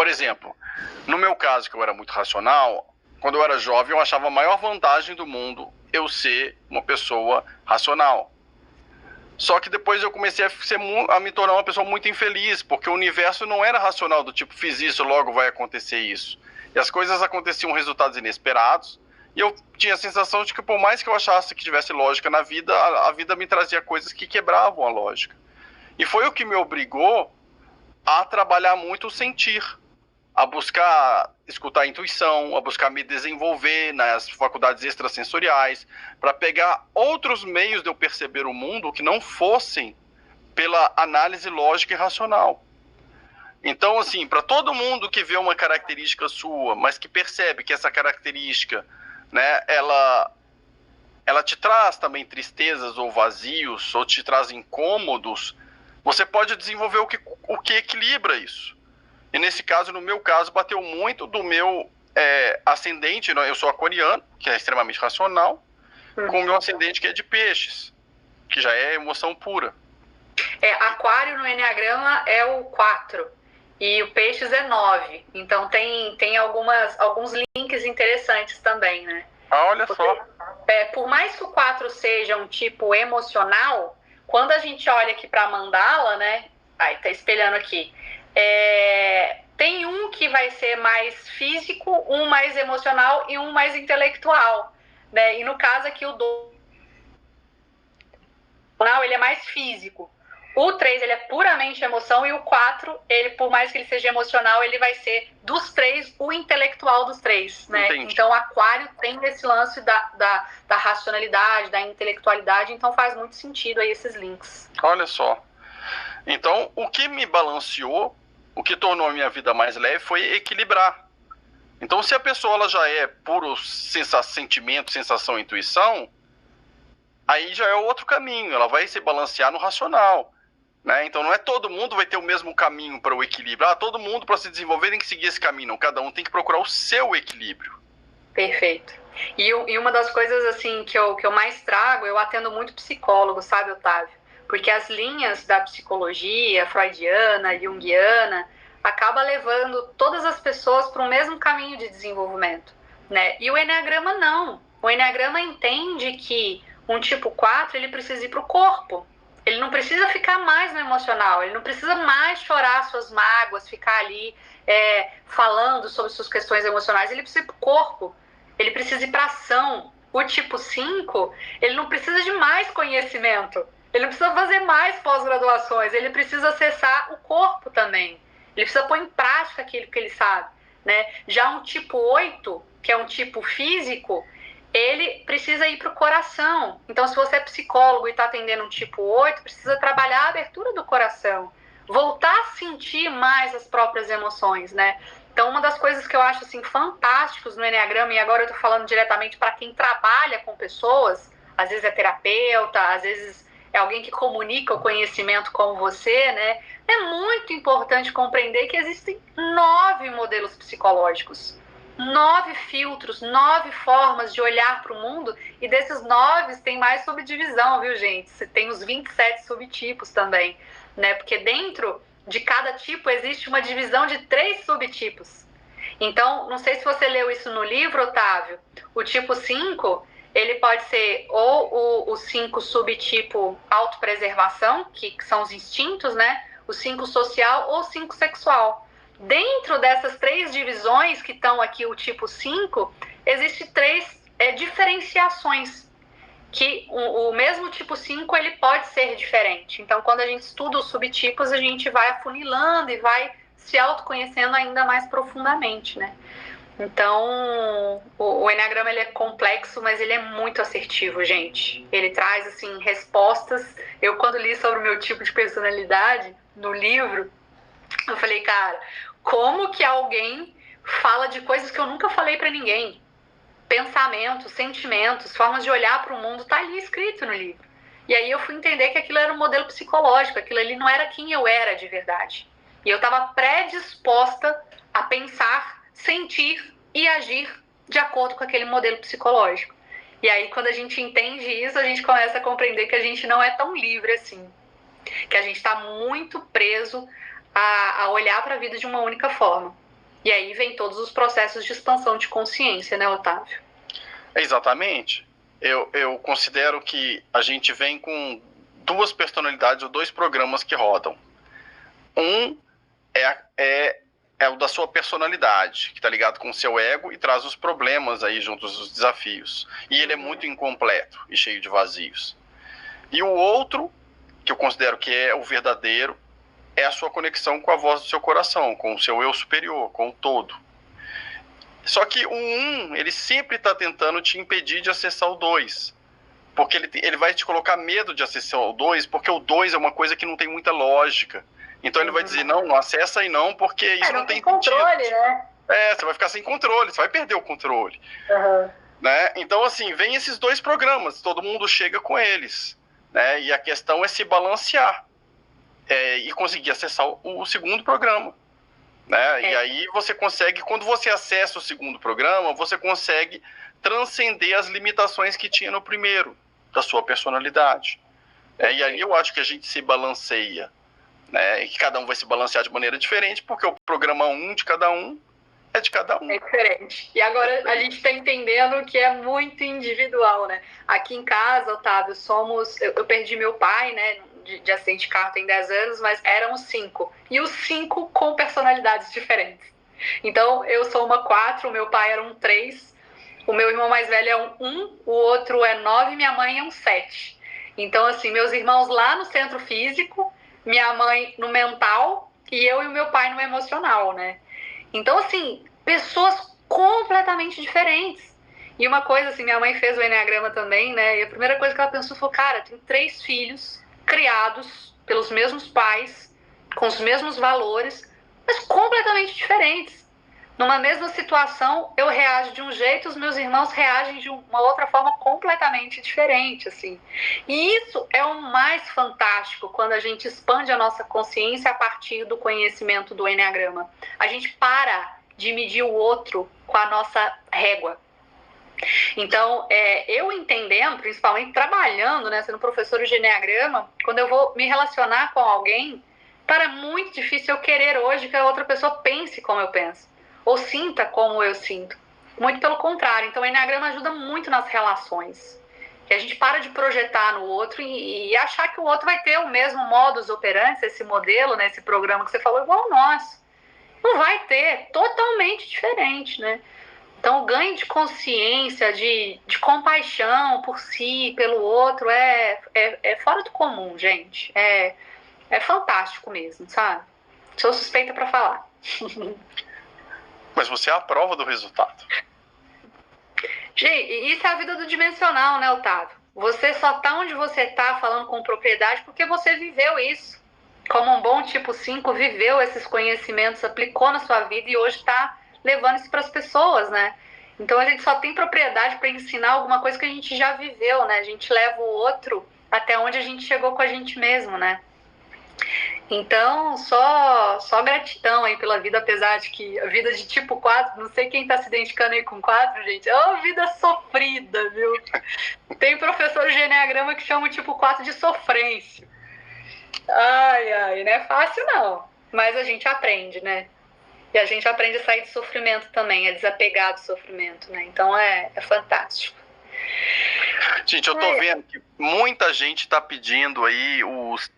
exemplo, no meu caso, que eu era muito racional, quando eu era jovem, eu achava a maior vantagem do mundo eu ser uma pessoa racional. Só que depois eu comecei a me tornar uma pessoa muito infeliz, porque o universo não era racional, do tipo, fiz isso, logo vai acontecer isso. E as coisas aconteciam resultados inesperados, e eu tinha a sensação de que por mais que eu achasse que tivesse lógica na vida, a vida me trazia coisas que quebravam a lógica. E foi o que me obrigou a trabalhar muito o sentir, a buscar escutar a intuição, a buscar me desenvolver nas faculdades extrasensoriais, para pegar outros meios de eu perceber o mundo que não fossem pela análise lógica e racional. Então, assim, para todo mundo que vê uma característica sua, mas que percebe que essa característica, né, ela te traz também tristezas ou vazios, ou te traz incômodos, você pode desenvolver o que equilibra isso. E nesse caso, no meu caso, bateu muito do meu ascendente, eu sou aquariano, que é extremamente racional, com o meu ascendente que é de peixes, que já é emoção pura. Aquário no Enneagrama é o 4 e o peixes é 9. Então tem alguns links interessantes também, né? Olha só. Por mais que o 4 seja um tipo emocional, quando a gente olha aqui para a mandala, né? Aí tá espelhando aqui. Tem um que vai ser mais físico, um mais emocional e um mais intelectual, né? E no caso aqui o 2 ele é mais físico. O 3 ele é puramente emoção e o 4, ele, por mais que ele seja emocional, ele vai ser dos 3 o intelectual dos 3, né? Entendi. Então Aquário tem esse lance da racionalidade, da intelectualidade, então faz muito sentido aí esses links. Olha só. Então, o que me balanceou, o que tornou a minha vida mais leve foi equilibrar. Então, se a pessoa ela já é puro sentimento, sensação, intuição, aí já é outro caminho, ela vai se balancear no racional, né? Então, não é todo mundo vai ter o mesmo caminho para o equilíbrio. Todo mundo para se desenvolver tem que seguir esse caminho, não. Cada um tem que procurar o seu equilíbrio. Perfeito. E uma das coisas assim que eu mais trago, eu atendo muito psicólogo, sabe, Otávio? Porque as linhas da psicologia freudiana, junguiana, acaba levando todas as pessoas para o mesmo caminho de desenvolvimento, né? E o Enneagrama não. O Enneagrama entende que um tipo 4, ele precisa ir para o corpo. Ele não precisa ficar mais no emocional, ele não precisa mais chorar suas mágoas, ficar ali falando sobre suas questões emocionais, ele precisa ir para o corpo, ele precisa ir para ação. O tipo 5, ele não precisa de mais conhecimento, ele não precisa fazer mais pós-graduações, ele precisa acessar o corpo também. Ele precisa pôr em prática aquilo que ele sabe, né? Já um tipo 8, que é um tipo físico, ele precisa ir para o coração. Então, se você é psicólogo e está atendendo um tipo 8, precisa trabalhar a abertura do coração, voltar a sentir mais as próprias emoções, né? Então, uma das coisas que eu acho assim, fantásticos no Enneagrama, e agora eu estou falando diretamente para quem trabalha com pessoas, às vezes é terapeuta, às vezes é alguém que comunica o conhecimento como você, né? É muito importante compreender que existem 9 modelos psicológicos, 9 filtros, 9 formas de olhar para o mundo, e desses 9 tem mais subdivisão, viu, gente? Você tem os 27 subtipos também, né? Porque dentro de cada tipo existe uma divisão de 3 subtipos. Então, não sei se você leu isso no livro, Otávio, o tipo 5... ele pode ser ou o 5 subtipo autopreservação, que são os instintos, né? O 5 social ou o 5 sexual. Dentro dessas 3 divisões que estão aqui, o tipo 5, existem 3 diferenciações, que o mesmo tipo 5 ele pode ser diferente. Então, quando a gente estuda os subtipos, a gente vai afunilando e vai se autoconhecendo ainda mais profundamente, né? Então, o Enneagrama ele é complexo, mas ele é muito assertivo, gente. Ele traz, assim, respostas. Eu, quando li sobre o meu tipo de personalidade, no livro, eu falei, cara, como que alguém fala de coisas que eu nunca falei pra ninguém? Pensamentos, sentimentos, formas de olhar para o mundo, tá ali escrito no livro. E aí eu fui entender que aquilo era um modelo psicológico, aquilo ali não era quem eu era de verdade. E eu estava predisposta a pensar, sentir e agir de acordo com aquele modelo psicológico. E aí, quando a gente entende isso, a gente começa a compreender que a gente não é tão livre assim. Que a gente está muito preso a olhar para a vida de uma única forma. E aí vem todos os processos de expansão de consciência, né, Otávio? Exatamente. Eu considero que a gente vem com duas personalidades ou dois programas que rodam. Um é o da sua personalidade, que está ligado com o seu ego e traz os problemas aí juntos, os desafios. E ele é muito incompleto e cheio de vazios. E o outro, que eu considero que é o verdadeiro, é a sua conexão com a voz do seu coração, com o seu eu superior, com o todo. Só que o ele sempre está tentando te impedir de acessar o 2. Porque ele vai te colocar medo de acessar o 2, porque o 2 é uma coisa que não tem muita lógica. Então ele vai dizer, não acessa aí não, porque isso não tem controle, sentido. Né? Você vai ficar sem controle, você vai perder o controle. Né? Então, assim, vem esses dois programas, todo mundo chega com eles. Né? E a questão é se balancear e conseguir acessar o segundo programa. Né? E aí você consegue, quando você acessa o segundo programa, você consegue transcender as limitações que tinha no primeiro, da sua personalidade. E aí eu acho que a gente se balanceia. Né? E que cada um vai se balancear de maneira diferente, porque o programa de cada um é de cada um. É diferente. E agora a gente está entendendo que é muito individual, né? Aqui em casa, Otávio, eu perdi meu pai, né? De acidente de carro tem 10 anos, mas eram 5. E os 5 com personalidades diferentes. Então, eu sou uma 4, o meu pai era um 3, o meu irmão mais velho é um 1, o outro é 9 e minha mãe é um 7. Então, assim, meus irmãos lá no centro físico, minha mãe no mental e eu e o meu pai no emocional, né? Então, assim, pessoas completamente diferentes. E uma coisa, assim, minha mãe fez o Enneagrama também, né? E a primeira coisa que ela pensou foi, cara, tem 3 filhos criados pelos mesmos pais, com os mesmos valores, mas completamente diferentes. Numa mesma situação, eu reajo de um jeito, os meus irmãos reagem de uma outra forma completamente diferente, assim. E isso é o mais fantástico quando a gente expande a nossa consciência a partir do conhecimento do Enneagrama. A gente para de medir o outro com a nossa régua. Então, eu entendendo, principalmente trabalhando, né, sendo professora de Enneagrama, quando eu vou me relacionar com alguém, cara, é muito difícil eu querer hoje que a outra pessoa pense como eu penso. Ou sinta como eu sinto. Muito pelo contrário. Então, o Enneagrama ajuda muito nas relações. Que a gente para de projetar no outro e achar que o outro vai ter o mesmo modus operandi, esse modelo, né, esse programa que você falou, igual ao nosso. Não vai ter. Totalmente diferente, né? Então, o ganho de consciência, de compaixão por si, pelo outro, é fora do comum, gente. É fantástico mesmo, sabe? Sou suspeita para falar. Mas você é a prova do resultado. Gente, isso é a vida do dimensional, né, Otávio? Você só tá onde você tá falando com propriedade porque você viveu isso. Como um bom tipo 5, viveu esses conhecimentos, aplicou na sua vida e hoje está levando isso para as pessoas, né? Então a gente só tem propriedade para ensinar alguma coisa que a gente já viveu, né? A gente leva o outro até onde a gente chegou com a gente mesmo, né? Então, só gratidão aí pela vida, apesar de que a vida de tipo 4, não sei quem tá se identificando aí com 4, gente, é uma vida sofrida, viu? Tem professor de Enneagrama que chama o tipo 4 de sofrência. Ai, não é fácil não, mas a gente aprende, né? E a gente aprende a sair do sofrimento também, a desapegar do sofrimento, né? Então é fantástico. Gente, eu tô vendo que muita gente tá pedindo aí os